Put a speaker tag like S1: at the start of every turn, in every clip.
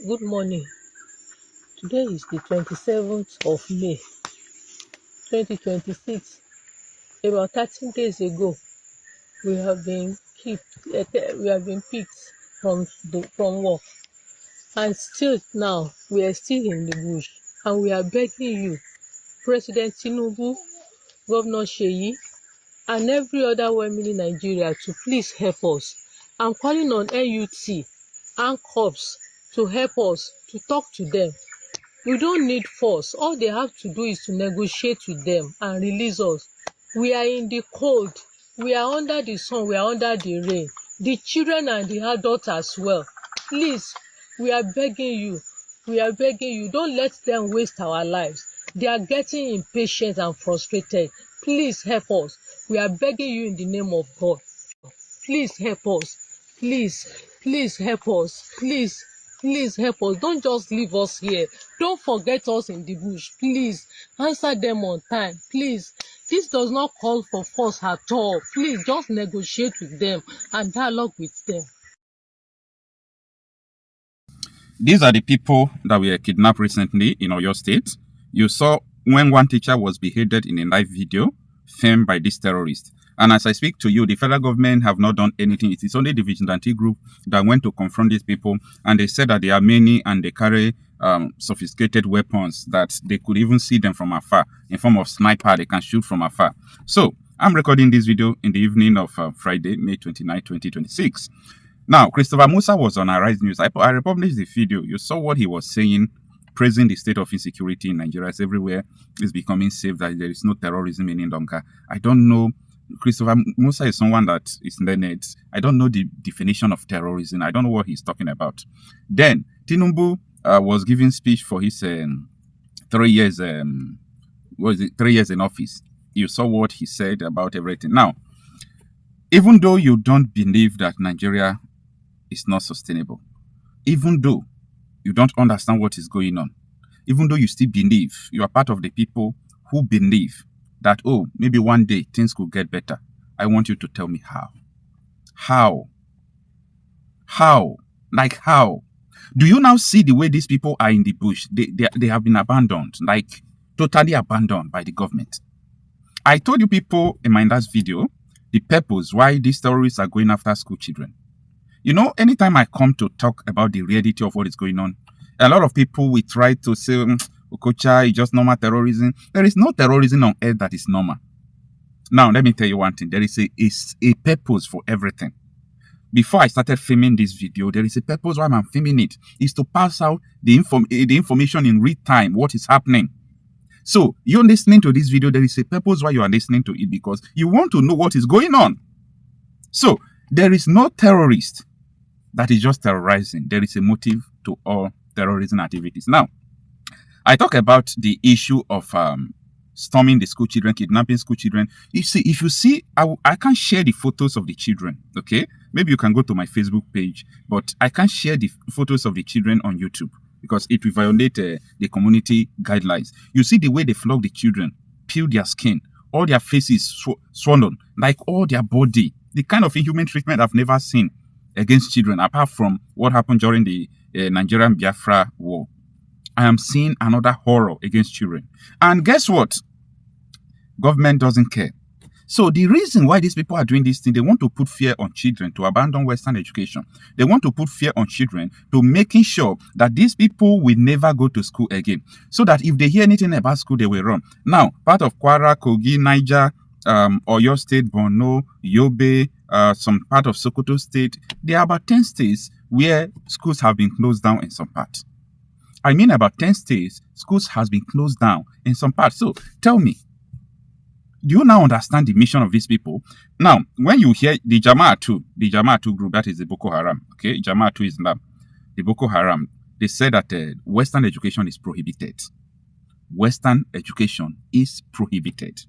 S1: Good morning. Today is the 27th of May, 2026. About 13 days ago, we have been picked from work, and still now we are still in the bush, and we are begging you, President Tinubu, Governor Seyi, and every other woman in Nigeria to please help us. I'm calling on NUT and COPS to help us, to talk to them. We don't need force. All they have to do is to negotiate with them and release us. We are in the cold. We are under the sun. We are under the rain. The children and the adults as well. Please, we are begging you. We are begging you. Don't let them waste our lives. They are getting impatient and frustrated. Please help us. We are begging you in the name of God. Please help us. Please help us. Please help us. Don't just leave us here. Don't forget us in the bush. Please answer them on time. Please. This does not call for force at all. Please just negotiate with them and dialogue with them.
S2: These are the people that were kidnapped recently in Oyo State. You saw when one teacher was beheaded in a live video filmed by this terrorist. And as I speak to you, the federal government have not done anything. It is only the vigilante group that went to confront these people. And they said that they are many and they carry sophisticated weapons that they could even see them from afar. In form of sniper, they can shoot from afar. So I'm recording this video in the evening of Friday, May 29, 2026. Now, Christopher Musa was on Arise News. I republished the video. You saw what he was saying, praising the state of insecurity in Nigeria. Everywhere is becoming safe, that there is no terrorism any longer. I don't know. Christopher Musa is someone that is learned. I don't know the definition of terrorism. I don't know what he's talking about. Then, Tinubu was giving speech for his 3 years, 3 years in office. You saw what he said about everything. Now, even though you don't believe that Nigeria is not sustainable, even though you don't understand what is going on, even though you still believe, you are part of the people who believe that, oh, maybe one day things could get better. I want you to tell me how. How? Like how? Do you now see the way these people are in the bush? They have been abandoned, like totally abandoned by the government. I told you people in my last video the purpose why these terrorists are going after school children. You know, anytime I come to talk about the reality of what is going on, a lot of people will try to say, Okocha, it's just normal terrorism. There is no terrorism on earth that is normal. Now, let me tell you one thing. There is a purpose for everything. Before I started filming this video, there is a purpose why I'm filming it. Is to pass out the information in real time, what is happening. So, you're listening to this video, there is a purpose why you are listening to it, because you want to know what is going on. So, there is no terrorist that is just terrorizing. There is a motive to all terrorism activities. Now, I talk about the issue of storming the school children, kidnapping school children. If you see, I can't share the photos of the children, okay? Maybe you can go to my Facebook page, but I can't share the photos of the children on YouTube because it will violate the community guidelines. You see the way they flog the children, peel their skin, all their faces swollen, like all their body. The kind of inhuman treatment I've never seen against children, apart from what happened during the Nigerian Biafra war. I am seeing another horror against children. And guess what? Government doesn't care. So the reason why these people are doing this thing, they want to put fear on children to abandon Western education. They want to put fear on children to making sure that these people will never go to school again. So that if they hear anything about school, they will run. Now, part of Kwara, Kogi, Niger, Oyo State, Borno, Yobe, some part of Sokoto State, there are about 10 states where schools have been closed down in some parts. I mean, about 10 states, schools has been closed down in some parts. So tell me, do you now understand the mission of these people? Now, when you hear the Jama'atu group, that is the Boko Haram, okay? Jama'atu Islam, the Boko Haram, they said that Western education is prohibited. Western education is prohibited.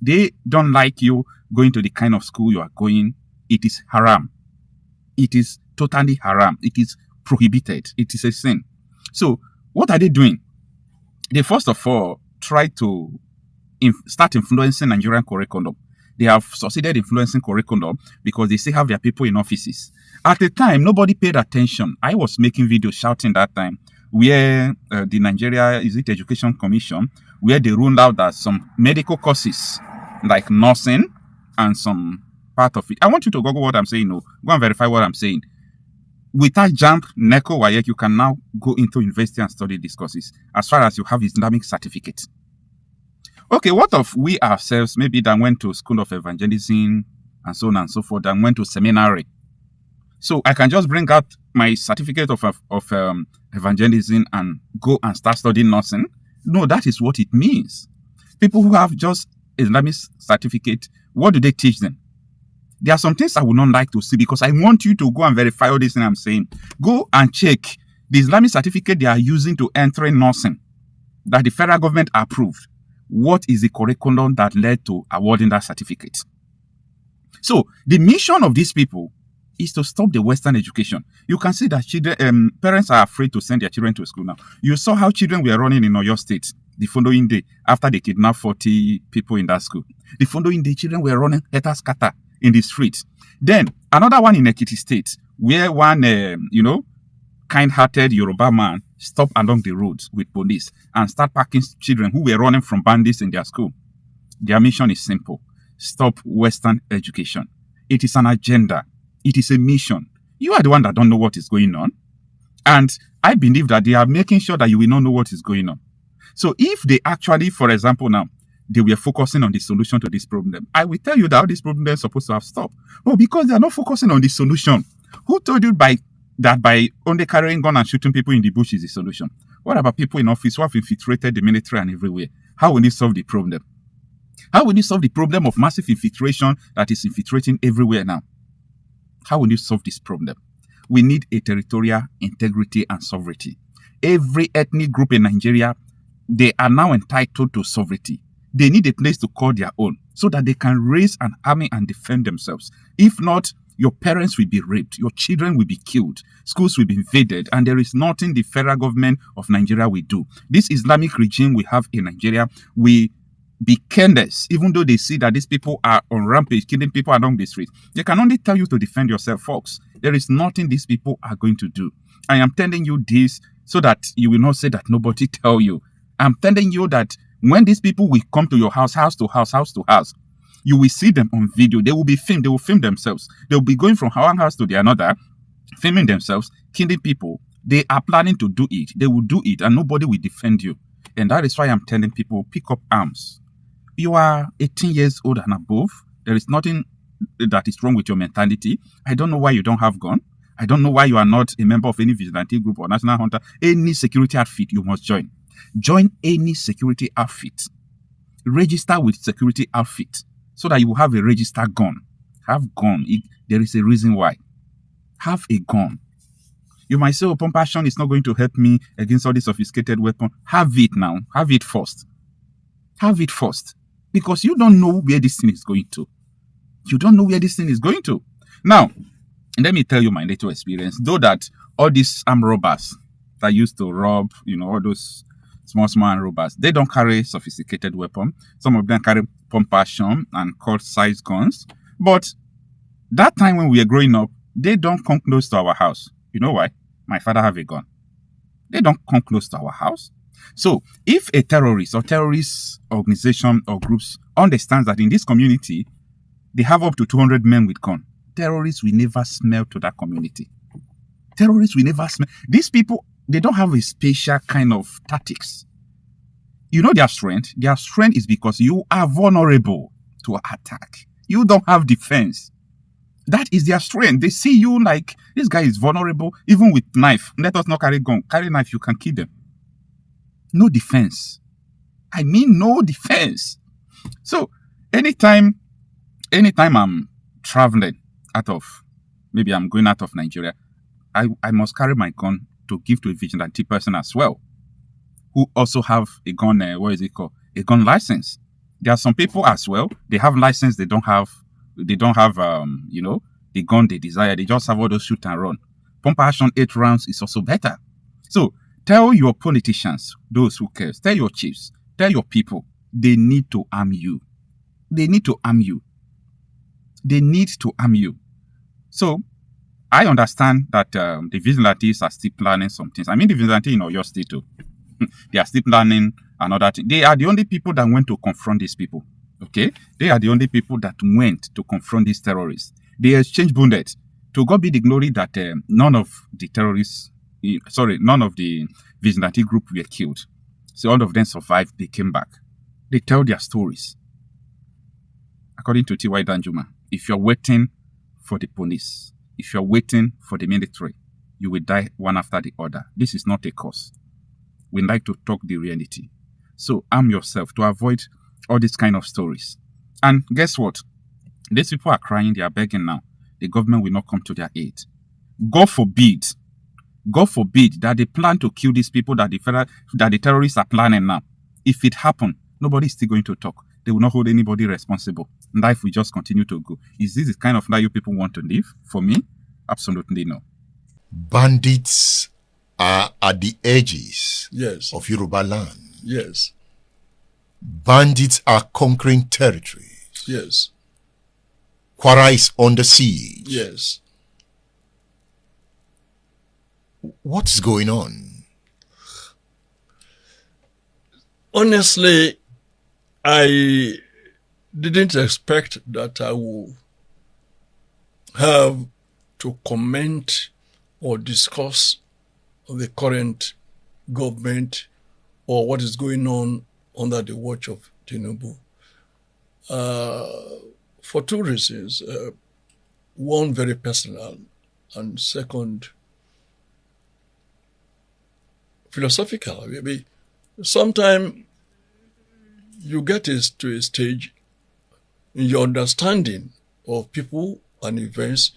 S2: They don't like you going to the kind of school you are going. It is haram. It is totally haram. It is prohibited. It is a sin. So, what are they doing? They first of all try to start influencing Nigerian curriculum. They have succeeded influencing curriculum because they still have their people in offices. At the time, nobody paid attention. I was making videos shouting that time where the Nigeria Education Commission, where they ruled out that some medical courses like nursing and some part of it. I want you to Google what I'm saying. No, go and verify what I'm saying. Without JAMB, NECO, WAEC, you can now go into university and study these courses as far as you have Islamic certificate. Okay, what of we ourselves, maybe that went to school of evangelism and so on and so forth, and went to seminary? So I can just bring out my certificate of evangelism and go and start studying nursing? No, that is what it means. People who have just Islamic certificate, what do they teach them? There are some things I would not like to see because I want you to go and verify all this thing I'm saying. Go and check the Islamic certificate they are using to enter nursing that the federal government approved. What is the curriculum that led to awarding that certificate? So the mission of these people is to stop the Western education. You can see that children, parents are afraid to send their children to school now. You saw how children were running in Oyo State the following day after they kidnapped 40 people in that school. The following day, children were running scatter in the street. Then another one in Ekiti State, where one, kind-hearted Yoruba man stopped along the road with police and start packing children who were running from bandits in their school. Their mission is simple: stop Western education. It is an agenda. It is a mission. You are the one that don't know what is going on. And I believe that they are making sure that you will not know what is going on. So if they actually, for example, now, they were focusing on the solution to this problem, I will tell you that this problem is supposed to have stopped. But because they are not focusing on the solution, who told you by only carrying gun and shooting people in the bush is the solution? What about people in office who have infiltrated the military and everywhere? How will you solve the problem? How will you solve the problem of massive infiltration that is infiltrating everywhere now? How will you solve this problem? We need a territorial integrity and sovereignty. Every ethnic group in Nigeria, they are now entitled to sovereignty. They need a place to call their own so that they can raise an army and defend themselves. If not, your parents will be raped, your children will be killed, schools will be invaded, and there is nothing the federal government of Nigeria will do. This Islamic regime we have in Nigeria will be careless, even though they see that these people are on rampage, killing people along the street. They can only tell you to defend yourself, folks. There is nothing these people are going to do. I am telling you this so that you will not say that nobody tell you. I'm telling you that when these people will come to your house, house to house, you will see them on video. They will be filmed. They will film themselves. They will be going from one house to the another, filming themselves, killing people. They are planning to do it. They will do it, and nobody will defend you. And that is why I'm telling people, pick up arms. You are 18 years old and above. There is nothing that is wrong with your mentality. I don't know why you don't have gun. I don't know why you are not a member of any vigilante group or national hunter. Any security outfit you must join. Join any security outfit. Register with security outfit so that you will have a registered gun. Have gun. There is a reason why. Have a gun. You might say, pump action is not going to help me against all these sophisticated weapons. Have it now. Have it first. Have it first. Because you don't know where this thing is going to. You don't know where this thing is going to. Now, let me tell you my little experience. Though that all these armed robbers that used to rob, all those small armed robbers, they don't carry sophisticated weapons. Some of them carry pump action and cut-size guns. But that time when we were growing up, they don't come close to our house. You know why? My father have a gun. They don't come close to our house. So if a terrorist or terrorist organization or groups understands that in this community, they have up to 200 men with gun, terrorists will never smell to that community. Terrorists will never smell. These people, they don't have a special kind of tactics. You know their strength? Their strength is because you are vulnerable to attack. You don't have defense. That is their strength. They see you like, this guy is vulnerable, even with knife. Let us not carry gun. Carry knife, you can kill them. No defense. I mean, no defense. So, anytime I'm traveling maybe I'm going out of Nigeria, I must carry my gun to give to a vigilante person as well, who also have a gun, a gun license. There are some people as well, they have license, they don't have, the gun they desire. They just have all those shoot and run. Pump action 8 rounds is also better. So, tell your politicians, those who care, tell your chiefs, tell your people, they need to arm you. They need to arm you. They need to arm you. So, I understand that the vigilantes are still planning some things. I mean, the vigilante in Oyo State too. They are still planning another thing. They are the only people that went to confront these people. Okay? They are the only people that went to confront these terrorists. They exchanged bullets. To God be the glory that none of the vigilante group were killed. So all of them survived. They came back. They tell their stories. According to T.Y. Danjuma, if you're waiting for the police, if you're waiting for the military, you will die one after the other. This is not a cause. We like to talk the reality. So arm yourself to avoid all these kind of stories. And guess what? These people are crying, they are begging now. The government will not come to their aid. God forbid that they plan to kill these people that the terrorists are planning now. If it happens, nobody is still going to talk. They will not hold anybody responsible. Life will just continue to go. Is this the kind of life you people want to live? For me, absolutely no.
S3: Bandits are at the edges of Yoruba land.
S4: Yes.
S3: Bandits are conquering territories.
S4: Yes.
S3: Kwara is under siege.
S4: Yes.
S3: What's going on?
S4: Honestly, I didn't expect that I would have to comment or discuss the current government or what is going on under the watch of Tinubu. For two reasons. One, very personal, and second, philosophical. Maybe sometimes you get to a stage in your understanding of people and events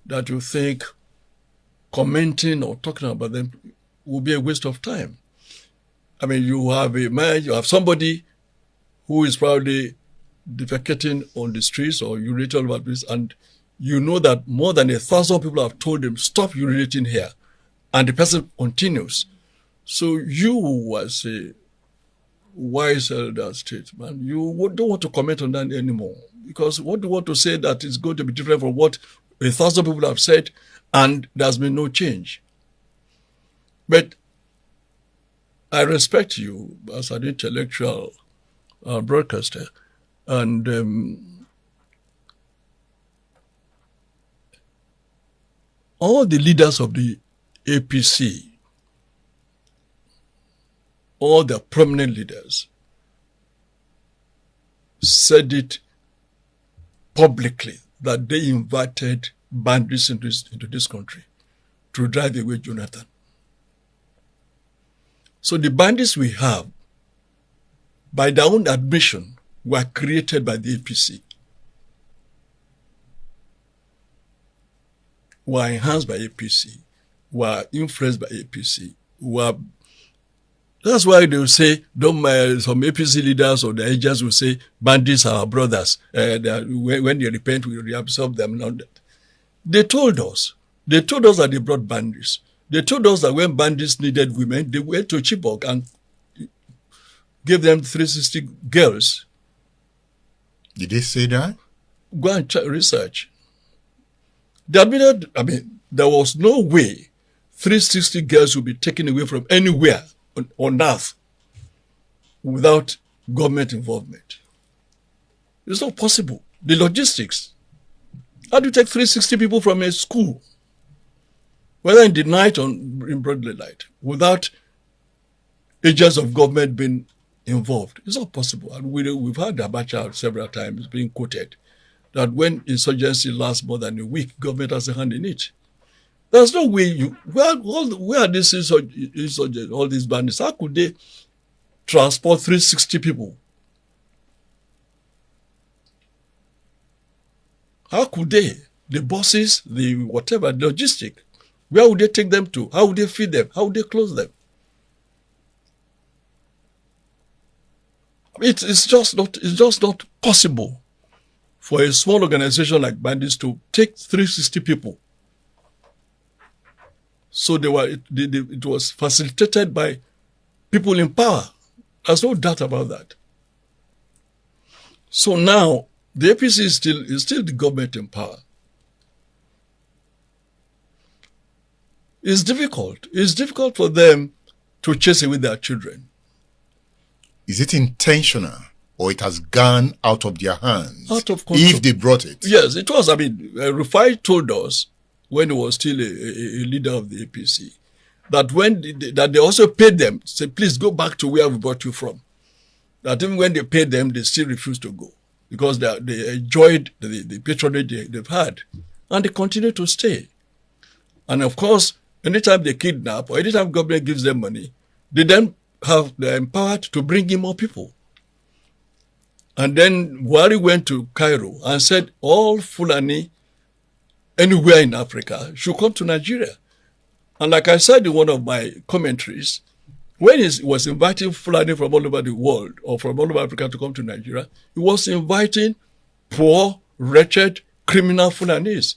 S4: that you think commenting or talking about them will be a waste of time. I mean, you have somebody who is probably defecating on the streets or urinating all over the place, and you know that more than 1,000 people have told him, stop urinating here, and the person continues. So you, as a wise elder statesman, you don't want to comment on that anymore, because what do you want to say that is going to be different from what 1,000 people have said, and there's been no change. But I respect you as an intellectual broadcaster, and all the leaders of the APC, all the prominent leaders, said it publicly that they invited bandits into this country to drive away Jonathan. So the bandits we have, by their own admission, were created by the APC, were enhanced by APC, were influenced by APC, That's why they will say, some APC leaders or the agents will say, bandits are our brothers. When they repent, we reabsorb them. Now, they told us that they brought bandits. They told us that when bandits needed women, they went to Chibok and gave them 360 girls.
S3: Did they say that?
S4: Go and research. They admitted, there was no way 360 girls would be taken away from anywhere on earth without government involvement. It's not possible. The logistics. How do you take 360 people from a school, whether in the night or in broad daylight, without agents of government being involved? It's not possible. And we've had Abacha several times being quoted that when insurgency lasts more than a week, government has a hand in it. There's no way where are these insurgents, all these bandits? How could they transport 360 people? How could they? The buses, the whatever, the logistic. Where would they take them to? How would they feed them? How would they close them? It's just not possible for a small organization like bandits to take 360 people. So it was facilitated by people in power. There's no doubt about that. So now the APC is still the government in power. it's difficult. It's difficult for them to chase away their children.
S3: Is it intentional or it has gone out of their hands?
S4: Out of control.
S3: If they brought it.
S4: Yes, it was. I mean, Rufai told us when he was still a leader of the APC that that they also paid them, say, please go back to where we brought you from. That even when they paid them, they still refused to go because they enjoyed the patronage they've had. And they continue to stay. And of course, anytime they kidnap or anytime government gives them money, they're empowered to bring in more people. And then Buhari went to Cairo and said all Fulani anywhere in Africa should come to Nigeria. And like I said in one of my commentaries, when he was inviting Fulani from all over the world or from all over Africa to come to Nigeria, he was inviting poor, wretched, criminal Fulanis.